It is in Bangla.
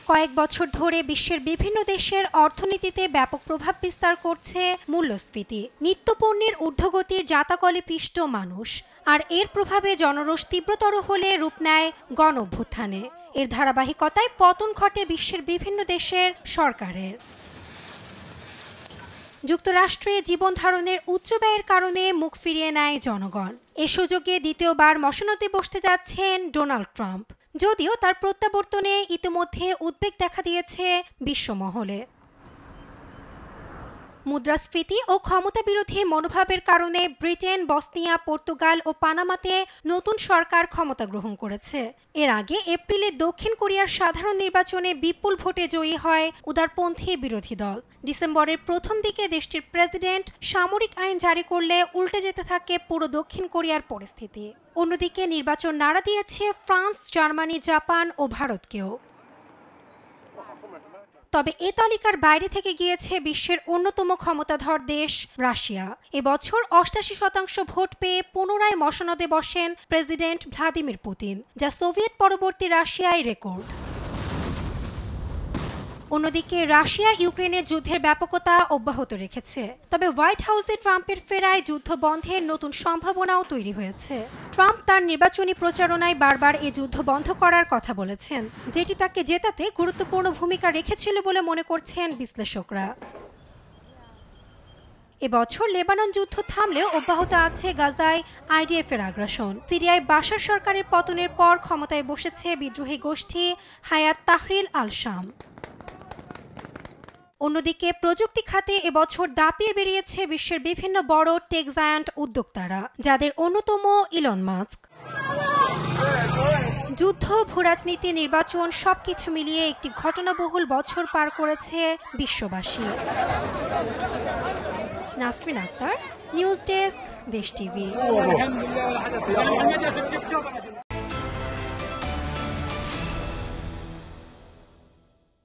কয়েক বছর ধরে বিশ্বের বিভিন্ন দেশের অর্থনীতিতে ব্যাপক প্রভাব বিস্তার করছে মূল্যস্ফীতি। নিত্যপণ্যের ঊর্ধ্বগতির জাতাকলে পিষ্ট মানুষ, আর এর প্রভাবে জনরোষ তীব্রতর হলে রূপ নেয় গণঅভ্যুত্থানে। এর ধারাবাহিকতায় পতন ঘটে বিশ্বের বিভিন্ন দেশের সরকারের। যুক্তরাষ্ট্রে জীবন ধারণের উচ্চ ব্যয়ের কারণে মুখ ফিরিয়ে নেয় জনগণ। এ সুযোগে দ্বিতীয়বার মসনদে বসতে যাচ্ছেন ডোনাল্ড ট্রাম্প, যদিও তার প্রত্যাবর্তনে ইতিমধ্যে উদ্বেগ দেখা দিয়েছে বিশ্বমহলে। মুদ্রাস্ফীতি ও ক্ষমতা বিরোধী মনোভাবের কারণে ব্রিটেন, বসনিয়া, পর্তুগাল ও পানামাতে নতুন সরকার ক্ষমতা গ্রহণ করেছে। এর আগে এপ্রিলে দক্ষিণ কোরিয়ার সাধারণ নির্বাচনে বিপুল ভোটে জয়ী হয় উদারপন্থী বিরোধী দল। ডিসেম্বরের প্রথম দিকে দেশটির প্রেসিডেন্ট সামরিক আইন জারি করলে উল্টে যেতে থাকে পুরো দক্ষিণ কোরিয়ার পরিস্থিতি। অন্যদিকে নির্বাচন নাড়া দিয়েছে ফ্রান্স, জার্মানি, জাপান ও ভারতকেও। তবে এ তালিকার বাইরে থেকে গিয়েছে বিশ্বের অন্যতম ক্ষমতাধর দেশ রাশিয়া। এবছর ৮৮% ভোট পেয়ে পুনরায় মসনদে বসেন প্রেসিডেন্ট ভ্লাদিমির পুতিন, যা সোভিয়েত পরবর্তী রাশিয়ায় রেকর্ড। অন্যদিকে রাশিয়া ইউক্রেনের যুদ্ধের ব্যাপকতা অব্যাহত রেখেছে। তবে হোয়াইট হাউসে ট্রাম্পের ফেরায় যুদ্ধ বন্ধের নতুন সম্ভাবনাও তৈরি হয়েছে। ট্রাম্প তার নির্বাচনী প্রচারণায় বারবার এ যুদ্ধ বন্ধ করার কথা বলেছেন, যেটি তাকে জেতাতে গুরুত্বপূর্ণ ভূমিকা রেখেছিল বলে মনে করছেন বিশ্লেষকরা। এবছর লেবানন যুদ্ধ থামলেও অব্যাহত আছে গাজায় আইডিএফের আগ্রাসন। সিরিয়ায় বাশার সরকারের পতনের পর ক্ষমতায় বসেছে বিদ্রোহী গোষ্ঠী হায়াত তাহরির আল শাম। অন্যদিকে প্রযুক্তি খাতে এবছর দাপিয়ে বেরিয়েছে বিশ্বের বিভিন্ন বড় টেক জায়ান্ট উদ্যোক্তারা, যাদের অন্যতম ইলন মাস্ক। যুদ্ধ, ভূরাজনীতি, নির্বাচন সবকিছু মিলিয়ে একটি ঘটনাবহুল বছর পার করেছে বিশ্ববাসী। নাসরিন আক্তার, নিউজ ডেস্ক, দেশ টিভি।